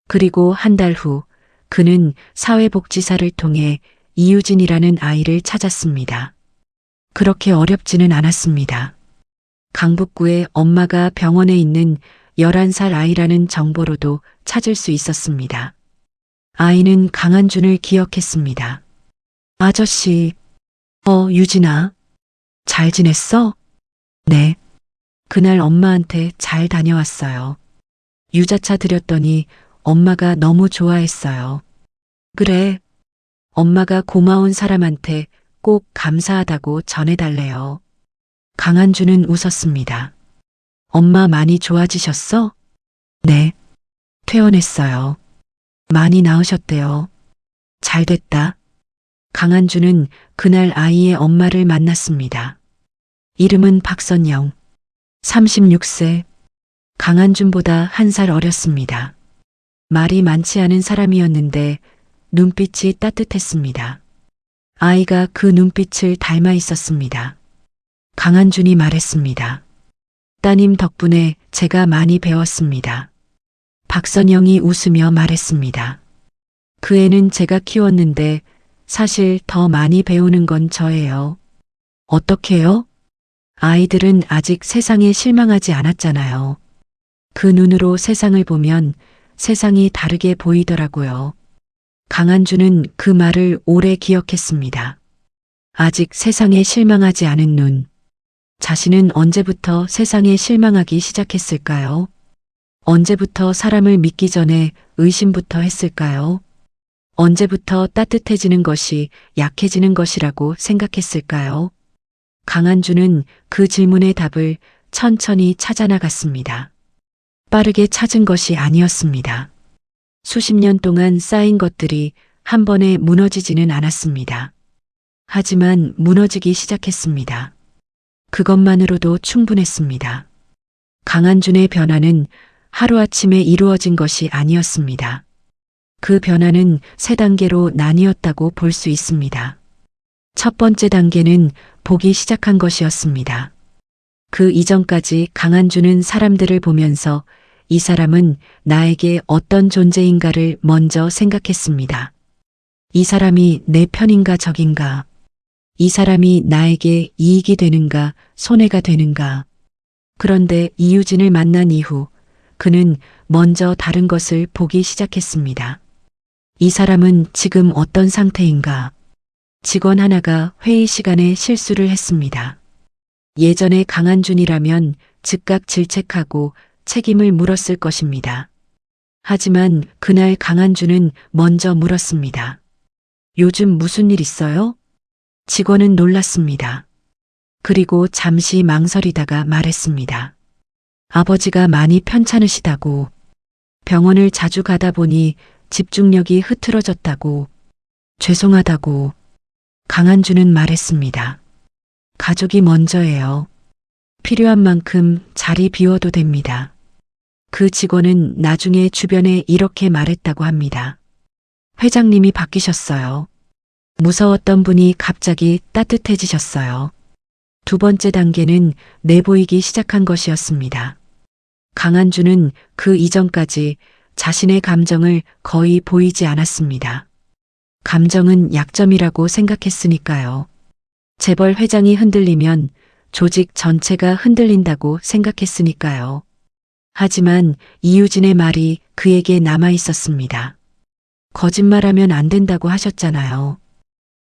그리고 한 달 후 그는 사회복지사를 통해 이유진이라는 아이를 찾았습니다. 그렇게 어렵지는 않았습니다. 강북구에 엄마가 병원에 있는 11살 아이라는 정보로도 찾을 수 있었습니다. 아이는 강한준을 기억했습니다. 아저씨, 유진아. 잘 지냈어? 네. 그날 엄마한테 잘 다녀왔어요. 유자차 드렸더니 엄마가 너무 좋아했어요. 그래. 엄마가 고마운 사람한테 꼭 감사하다고 전해달래요. 강한주는 웃었습니다. 엄마 많이 좋아지셨어? 네. 퇴원했어요. 많이 나으셨대요. 잘 됐다. 강한주는 그날 아이의 엄마를 만났습니다. 이름은 박선영. 36세. 강한준보다 1살 어렸습니다. 말이 많지 않은 사람이었는데 눈빛이 따뜻했습니다. 아이가 그 눈빛을 닮아 있었습니다. 강한준이 말했습니다. 따님 덕분에 제가 많이 배웠습니다. 박선영이 웃으며 말했습니다. 그 애는 제가 키웠는데 사실 더 많이 배우는 건 저예요. 어떻게요? 아이들은 아직 세상에 실망하지 않았잖아요. 그 눈으로 세상을 보면 세상이 다르게 보이더라고요. 강한주는 그 말을 오래 기억했습니다. 아직 세상에 실망하지 않은 눈. 자신은 언제부터 세상에 실망하기 시작했을까요? 언제부터 사람을 믿기 전에 의심부터 했을까요? 언제부터 따뜻해지는 것이 약해지는 것이라고 생각했을까요? 강한주는 그 질문의 답을 천천히 찾아나갔습니다. 빠르게 찾은 것이 아니었습니다. 수십 년 동안 쌓인 것들이 한 번에 무너지지는 않았습니다. 하지만 무너지기 시작했습니다. 그것만으로도 충분했습니다. 강한준의 변화는 하루아침에 이루어진 것이 아니었습니다. 그 변화는 3단계로 나뉘었다고 볼 수 있습니다. 첫 번째 단계는 보기 시작한 것이었습니다. 그 이전까지 강한준은 사람들을 보면서 이 사람은 나에게 어떤 존재인가를 먼저 생각했습니다. 이 사람이 내 편인가 적인가? 이 사람이 나에게 이익이 되는가 손해가 되는가? 그런데 이유진을 만난 이후 그는 먼저 다른 것을 보기 시작했습니다. 이 사람은 지금 어떤 상태인가? 직원 하나가 회의 시간에 실수를 했습니다. 예전에 강한준이라면 즉각 질책하고 책임을 물었을 것입니다. 하지만 그날 강한준은 먼저 물었습니다. 요즘 무슨 일 있어요? 직원은 놀랐습니다. 그리고 잠시 망설이다가 말했습니다. 아버지가 많이 편찮으시다고. 병원을 자주 가다 보니 집중력이 흐트러졌다고. 죄송하다고. 강한준은 말했습니다. 가족이 먼저예요. 필요한 만큼 자리 비워도 됩니다. 그 직원은 나중에 주변에 이렇게 말했다고 합니다. 회장님이 바뀌셨어요. 무서웠던 분이 갑자기 따뜻해지셨어요. 두 번째 단계는 내보이기 시작한 것이었습니다. 강한준은 그 이전까지 자신의 감정을 거의 보이지 않았습니다. 감정은 약점이라고 생각했으니까요. 재벌 회장이 흔들리면 조직 전체가 흔들린다고 생각했으니까요. 하지만 이유진의 말이 그에게 남아 있었습니다. 거짓말하면 안 된다고 하셨잖아요.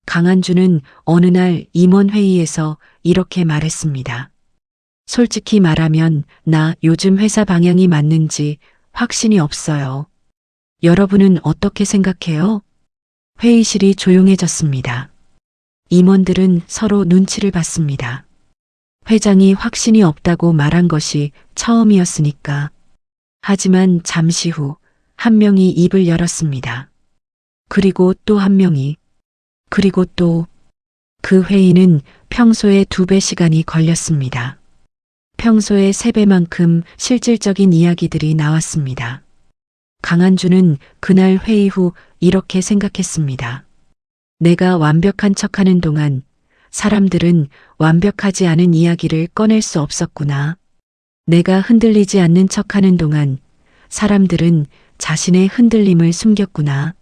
강한준은 어느 날 임원회의에서 이렇게 말했습니다. 솔직히 말하면 나 요즘 회사 방향이 맞는지 확신이 없어요. 여러분은 어떻게 생각해요? 회의실이 조용해졌습니다. 임원들은 서로 눈치를 봤습니다. 회장이 확신이 없다고 말한 것이 처음이었으니까. 하지만 잠시 후 한 명이 입을 열었습니다. 그리고 또 한 명이. 그리고 또. 그 회의는 평소의 2배 시간이 걸렸습니다. 평소의 3배만큼 실질적인 이야기들이 나왔습니다. 강한준은 그날 회의 후 이렇게 생각했습니다. 내가 완벽한 척하는 동안 사람들은 완벽하지 않은 이야기를 꺼낼 수 없었구나. 내가 흔들리지 않는 척하는 동안 사람들은 자신의 흔들림을 숨겼구나.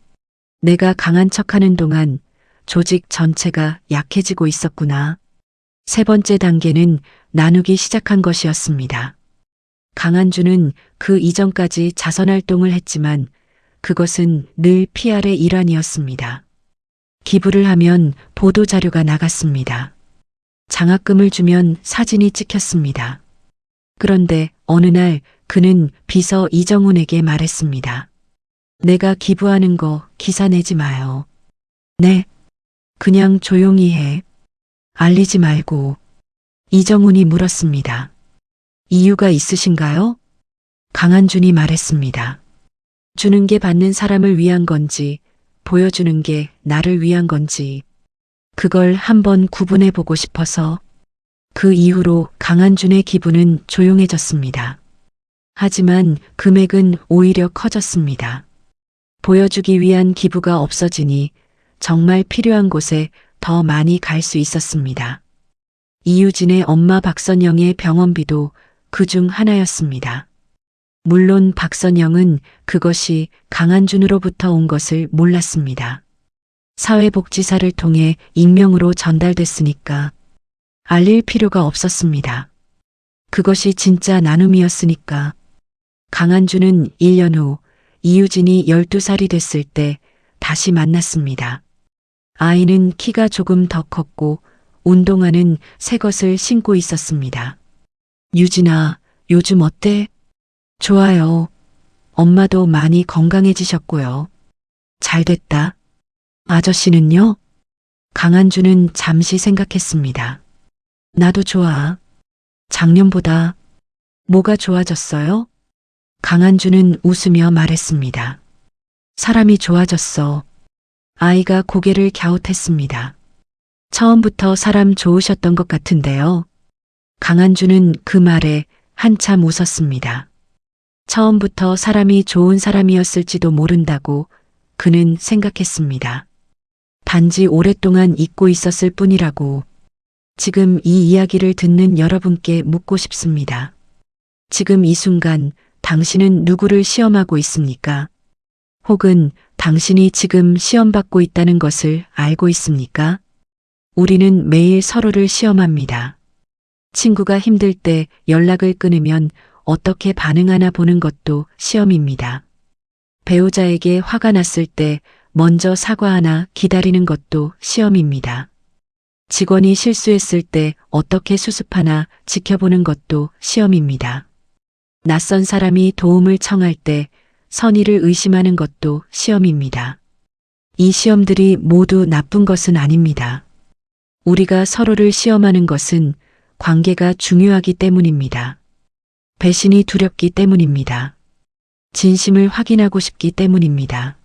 내가 강한 척하는 동안 조직 전체가 약해지고 있었구나. 3번째 단계는 나누기 시작한 것이었습니다. 강한준은 그 이전까지 자선활동을 했지만 그것은 늘 PR의 일환이었습니다. 기부를 하면 보도자료가 나갔습니다. 장학금을 주면 사진이 찍혔습니다. 그런데 어느 날 그는 비서 이정훈에게 말했습니다. 내가 기부하는 거 기사 내지 마요. 네. 그냥 조용히 해. 알리지 말고. 이정훈이 물었습니다. 이유가 있으신가요? 강한준이 말했습니다. 주는 게 받는 사람을 위한 건지, 보여주는 게 나를 위한 건지, 그걸 한번 구분해 보고 싶어서. 그 이후로 강한준의 기부는 조용해졌습니다. 하지만 금액은 오히려 커졌습니다. 보여주기 위한 기부가 없어지니 정말 필요한 곳에 더 많이 갈 수 있었습니다. 이유진의 엄마 박선영의 병원비도 그중 하나였습니다. 물론 박선영은 그것이 강한준으로부터 온 것을 몰랐습니다. 사회복지사를 통해 익명으로 전달됐으니까 알릴 필요가 없었습니다. 그것이 진짜 나눔이었으니까. 강한준은 1년 후 이유진이 12살이 됐을 때 다시 만났습니다. 아이는 키가 조금 더 컸고 운동화는 새 것을 신고 있었습니다. 유진아, 요즘 어때? 좋아요. 엄마도 많이 건강해지셨고요. 잘됐다. 아저씨는요? 강한준은 잠시 생각했습니다. 나도 좋아. 작년보다. 뭐가 좋아졌어요? 강한준은 웃으며 말했습니다. 사람이 좋아졌어. 아이가 고개를 갸웃했습니다. 처음부터 사람 좋으셨던 것 같은데요. 강한주는 그 말에 한참 웃었습니다. 처음부터 사람이 좋은 사람이었을지도 모른다고 그는 생각했습니다. 단지 오랫동안 잊고 있었을 뿐이라고. 지금 이 이야기를 듣는 여러분께 묻고 싶습니다. 지금 이 순간 당신은 누구를 시험하고 있습니까? 혹은 당신이 지금 시험받고 있다는 것을 알고 있습니까? 우리는 매일 서로를 시험합니다. 친구가 힘들 때 연락을 끊으면 어떻게 반응하나 보는 것도 시험입니다. 배우자에게 화가 났을 때 먼저 사과하나 기다리는 것도 시험입니다. 직원이 실수했을 때 어떻게 수습하나 지켜보는 것도 시험입니다. 낯선 사람이 도움을 청할 때 선의를 의심하는 것도 시험입니다. 이 시험들이 모두 나쁜 것은 아닙니다. 우리가 서로를 시험하는 것은 관계가 중요하기 때문입니다. 배신이 두렵기 때문입니다. 진심을 확인하고 싶기 때문입니다.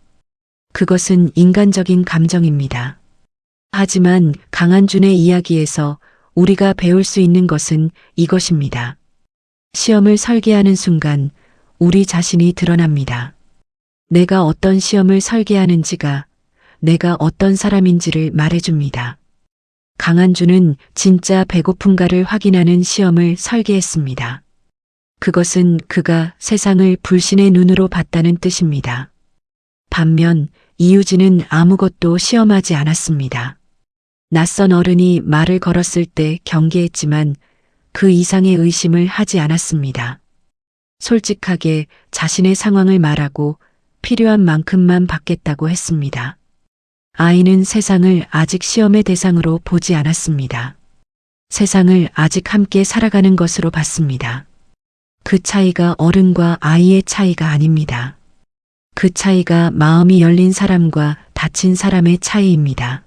그것은 인간적인 감정입니다. 하지만 강한준의 이야기에서 우리가 배울 수 있는 것은 이것입니다. 시험을 설계하는 순간 우리 자신이 드러납니다. 내가 어떤 시험을 설계하는지가 내가 어떤 사람인지를 말해줍니다. 강한준은 진짜 배고픈가를 확인하는 시험을 설계했습니다. 그것은 그가 세상을 불신의 눈으로 봤다는 뜻입니다. 반면 이유진은 아무것도 시험하지 않았습니다. 낯선 어른이 말을 걸었을 때 경계했지만 그 이상의 의심을 하지 않았습니다. 솔직하게 자신의 상황을 말하고 필요한 만큼만 받겠다고 했습니다. 아이는 세상을 아직 시험의 대상으로 보지 않았습니다. 세상을 아직 함께 살아가는 것으로 봤습니다. 그 차이가 어른과 아이의 차이가 아닙니다. 그 차이가 마음이 열린 사람과 닫힌 사람의 차이입니다.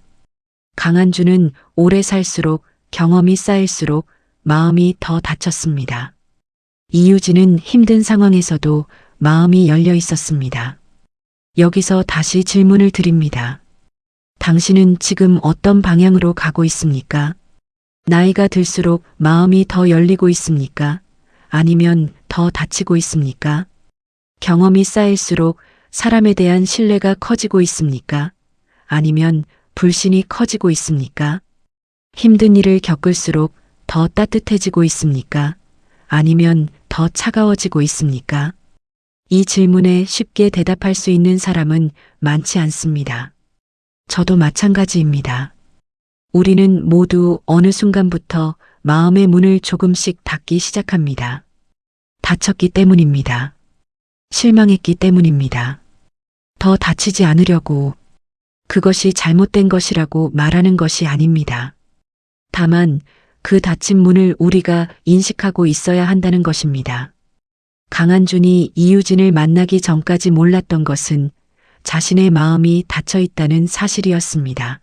강한주는 오래 살수록 경험이 쌓일수록 마음이 더 닫혔습니다. 이유진은 힘든 상황에서도 마음이 열려 있었습니다. 여기서 다시 질문을 드립니다. 당신은 지금 어떤 방향으로 가고 있습니까? 나이가 들수록 마음이 더 열리고 있습니까? 아니면 더 닫히고 있습니까? 경험이 쌓일수록 사람에 대한 신뢰가 커지고 있습니까? 아니면 불신이 커지고 있습니까? 힘든 일을 겪을수록 더 따뜻해지고 있습니까? 아니면 더 차가워지고 있습니까? 이 질문에 쉽게 대답할 수 있는 사람은 많지 않습니다. 저도 마찬가지입니다. 우리는 모두 어느 순간부터 마음의 문을 조금씩 닫기 시작합니다. 다쳤기 때문입니다. 실망했기 때문입니다. 더 다치지 않으려고. 그것이 잘못된 것이라고 말하는 것이 아닙니다. 다만 그 닫힌 문을 우리가 인식하고 있어야 한다는 것입니다. 강한준이 이유진을 만나기 전까지 몰랐던 것은 자신의 마음이 닫혀 있다는 사실이었습니다.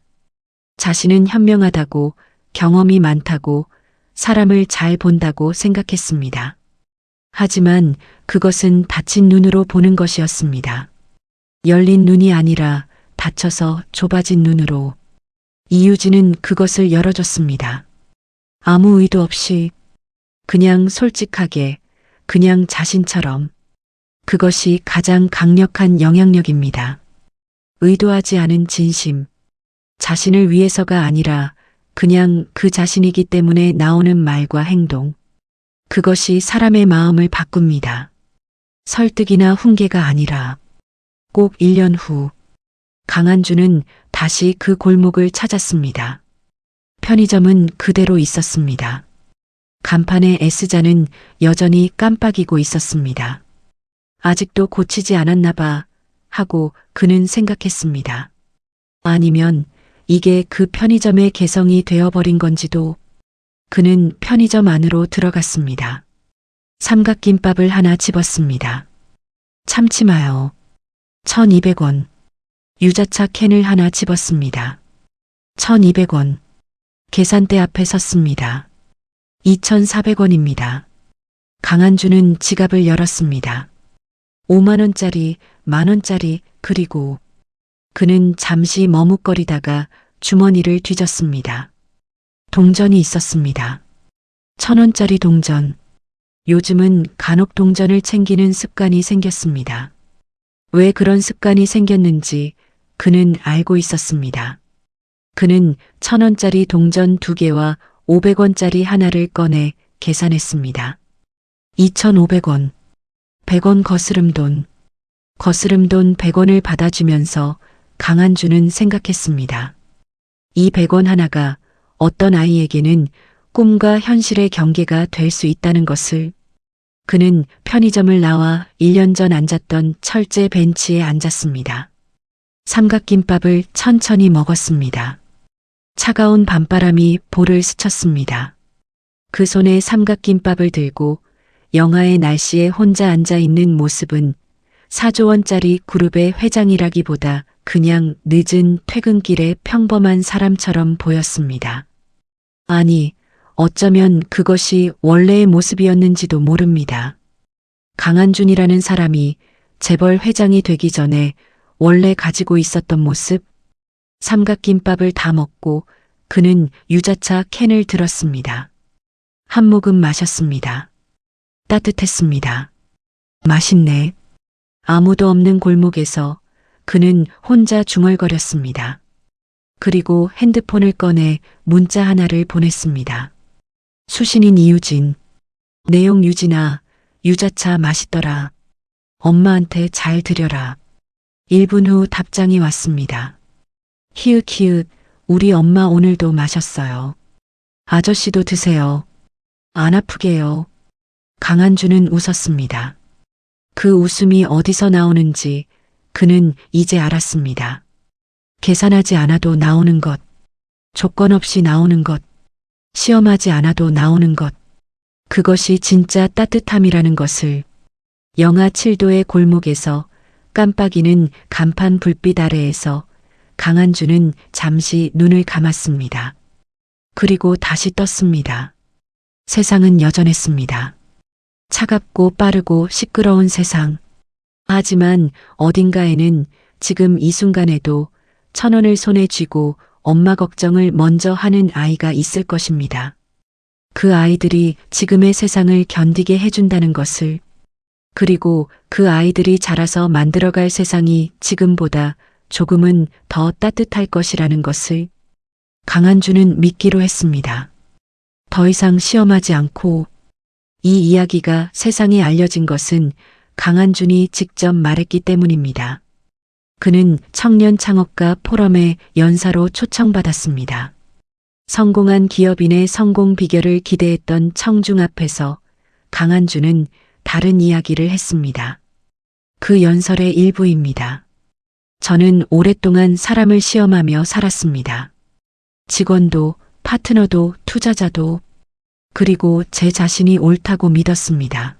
자신은 현명하다고, 경험이 많다고, 사람을 잘 본다고 생각했습니다. 하지만 그것은 닫힌 눈으로 보는 것이었습니다. 열린 눈이 아니라 닫혀서 좁아진 눈으로. 이유진은 그것을 열어줬습니다. 아무 의도 없이, 그냥 솔직하게, 그냥 자신처럼. 그것이 가장 강력한 영향력입니다. 의도하지 않은 진심. 자신을 위해서가 아니라 그냥 그 자신이기 때문에 나오는 말과 행동. 그것이 사람의 마음을 바꿉니다. 설득이나 훈계가 아니라. 꼭 1년 후 강한주는 다시 그 골목을 찾았습니다. 편의점은 그대로 있었습니다. 간판의 S자는 여전히 깜빡이고 있었습니다. 아직도 고치지 않았나 봐 하고 그는 생각했습니다. 아니면 이게 그 편의점의 개성이 되어버린 건지도. 그는 편의점 안으로 들어갔습니다. 삼각김밥을 하나 집었습니다. 참치 마요. 1,200원. 유자차 캔을 하나 집었습니다. 1,200원. 계산대 앞에 섰습니다. 2,400원입니다. 강한주는 지갑을 열었습니다. 5만원짜리, 만원짜리, 그리고 그는 잠시 머뭇거리다가 주머니를 뒤졌습니다. 동전이 있었습니다. 1,000원짜리 동전. 요즘은 간혹 동전을 챙기는 습관이 생겼습니다. 왜 그런 습관이 생겼는지 그는 알고 있었습니다. 그는 1,000원짜리 동전 2개와 500원짜리 하나를 꺼내 계산했습니다. 2,500원. 100원 거스름돈. 거스름돈 100원을 받아주면서 강한주는 생각했습니다. 이 100원 하나가 어떤 아이에게는 꿈과 현실의 경계가 될 수 있다는 것을. 그는 편의점을 나와 1년 전 앉았던 철제 벤치에 앉았습니다. 삼각김밥을 천천히 먹었습니다. 차가운 밤바람이 볼을 스쳤습니다. 그 손에 삼각김밥을 들고 영하의 날씨에 혼자 앉아 있는 모습은 4조 원짜리 그룹의 회장이라기보다 그냥 늦은 퇴근길의 평범한 사람처럼 보였습니다. 아니, 어쩌면 그것이 원래의 모습이었는지도 모릅니다. 강한준이라는 사람이 재벌 회장이 되기 전에 원래 가지고 있었던 모습. 삼각김밥을 다 먹고 그는 유자차 캔을 들었습니다. 한 모금 마셨습니다. 따뜻했습니다. 맛있네. 아무도 없는 골목에서 그는 혼자 중얼거렸습니다. 그리고 핸드폰을 꺼내 문자 하나를 보냈습니다. 수신인 이유진. 내용 유진아, 유자차 맛있더라. 엄마한테 잘 드려라. 1분 후 답장이 왔습니다. 히읗히읗, 우리 엄마 오늘도 마셨어요. 아저씨도 드세요. 안 아프게요. 강한주는 웃었습니다. 그 웃음이 어디서 나오는지 그는 이제 알았습니다. 계산하지 않아도 나오는 것, 조건 없이 나오는 것, 시험하지 않아도 나오는 것, 그것이 진짜 따뜻함이라는 것을. 영하 7도의 골목에서 깜빡이는 간판 불빛 아래에서 강한주는 잠시 눈을 감았습니다. 그리고 다시 떴습니다. 세상은 여전했습니다. 차갑고 빠르고 시끄러운 세상. 하지만 어딘가에는 지금 이 순간에도 1,000원을 손에 쥐고 엄마 걱정을 먼저 하는 아이가 있을 것입니다. 그 아이들이 지금의 세상을 견디게 해준다는 것을. 그리고 그 아이들이 자라서 만들어갈 세상이 지금보다 조금은 더 따뜻할 것이라는 것을. 강한주는 믿기로 했습니다. 더 이상 시험하지 않고. 이 이야기가 세상에 알려진 것은 강한준이 직접 말했기 때문입니다. 그는 청년 창업가 포럼의 연사로 초청받았습니다. 성공한 기업인의 성공 비결을 기대했던 청중 앞에서 강한준은 다른 이야기를 했습니다. 그 연설의 일부입니다. 저는 오랫동안 사람을 시험하며 살았습니다. 직원도, 파트너도, 투자자도, 그리고 제 자신이 옳다고 믿었습니다.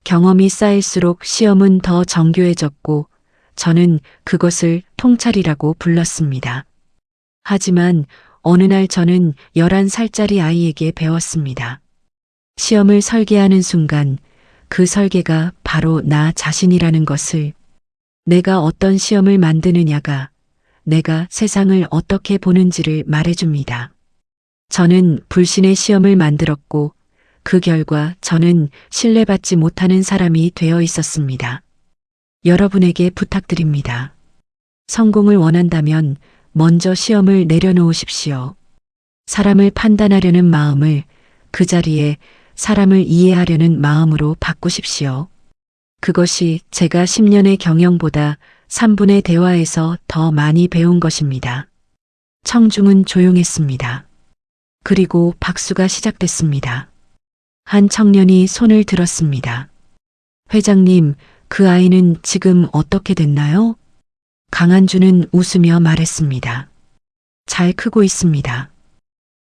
경험이 쌓일수록 시험은 더 정교해졌고 저는 그것을 통찰이라고 불렀습니다. 하지만 어느 날 저는 11살짜리 아이에게 배웠습니다. 시험을 설계하는 순간 그 설계가 바로 나 자신이라는 것을. 내가 어떤 시험을 만드느냐가 내가 세상을 어떻게 보는지를 말해줍니다. 저는 불신의 시험을 만들었고 그 결과 저는 신뢰받지 못하는 사람이 되어 있었습니다. 여러분에게 부탁드립니다. 성공을 원한다면 먼저 시험을 내려놓으십시오. 사람을 판단하려는 마음을 그 자리에 사람을 이해하려는 마음으로 바꾸십시오. 그것이 제가 10년의 경영보다 3분의 대화에서 더 많이 배운 것입니다. 청중은 조용했습니다. 그리고 박수가 시작됐습니다. 한 청년이 손을 들었습니다. 회장님, 그 아이는 지금 어떻게 됐나요? 강한주는 웃으며 말했습니다. 잘 크고 있습니다.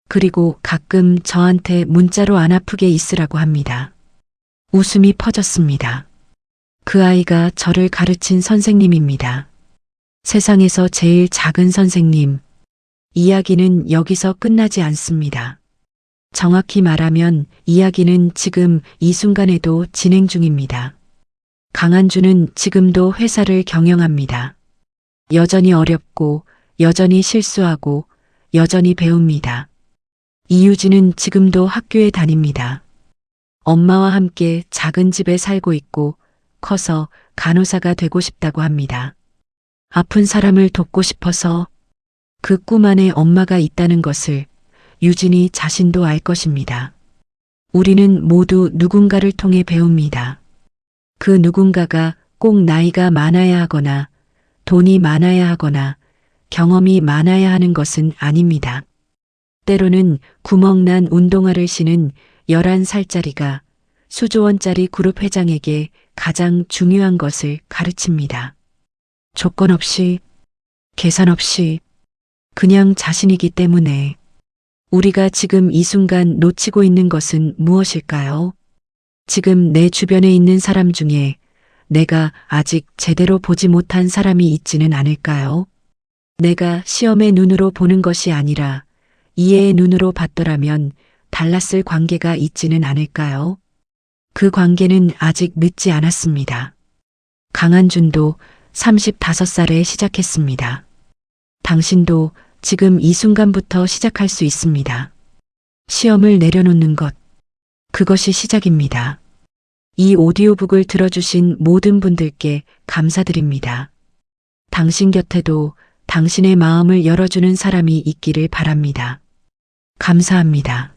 그리고 가끔 저한테 문자로 안 아프게 있으라고 합니다. 웃음이 퍼졌습니다. 그 아이가 저를 가르친 선생님입니다. 세상에서 제일 작은 선생님. 이야기는 여기서 끝나지 않습니다. 정확히 말하면 이야기는 지금 이 순간에도 진행 중입니다. 강한주는 지금도 회사를 경영합니다. 여전히 어렵고, 여전히 실수하고, 여전히 배웁니다. 이유진은 지금도 학교에 다닙니다. 엄마와 함께 작은 집에 살고 있고 커서 간호사가 되고 싶다고 합니다. 아픈 사람을 돕고 싶어서 그 꿈 안에 엄마가 있다는 것을 유진이 자신도 알 것입니다. 우리는 모두 누군가를 통해 배웁니다. 그 누군가가 꼭 나이가 많아야 하거나 돈이 많아야 하거나 경험이 많아야 하는 것은 아닙니다. 때로는 구멍난 운동화를 신은 11살짜리가 수조원짜리 그룹 회장에게 가장 중요한 것을 가르칩니다. 조건 없이, 계산 없이, 그냥 자신이기 때문에. 우리가 지금 이 순간 놓치고 있는 것은 무엇일까요? 지금 내 주변에 있는 사람 중에 내가 아직 제대로 보지 못한 사람이 있지는 않을까요? 내가 시험의 눈으로 보는 것이 아니라 이해의 눈으로 봤더라면 달랐을 관계가 있지는 않을까요? 그 관계는 아직 늦지 않았습니다. 강한준도 35살에 시작했습니다. 당신도 지금 이 순간부터 시작할 수 있습니다. 시험을 내려놓는 것, 그것이 시작입니다. 이 오디오북을 들어주신 모든 분들께 감사드립니다. 당신 곁에도 당신의 마음을 열어주는 사람이 있기를 바랍니다. 감사합니다.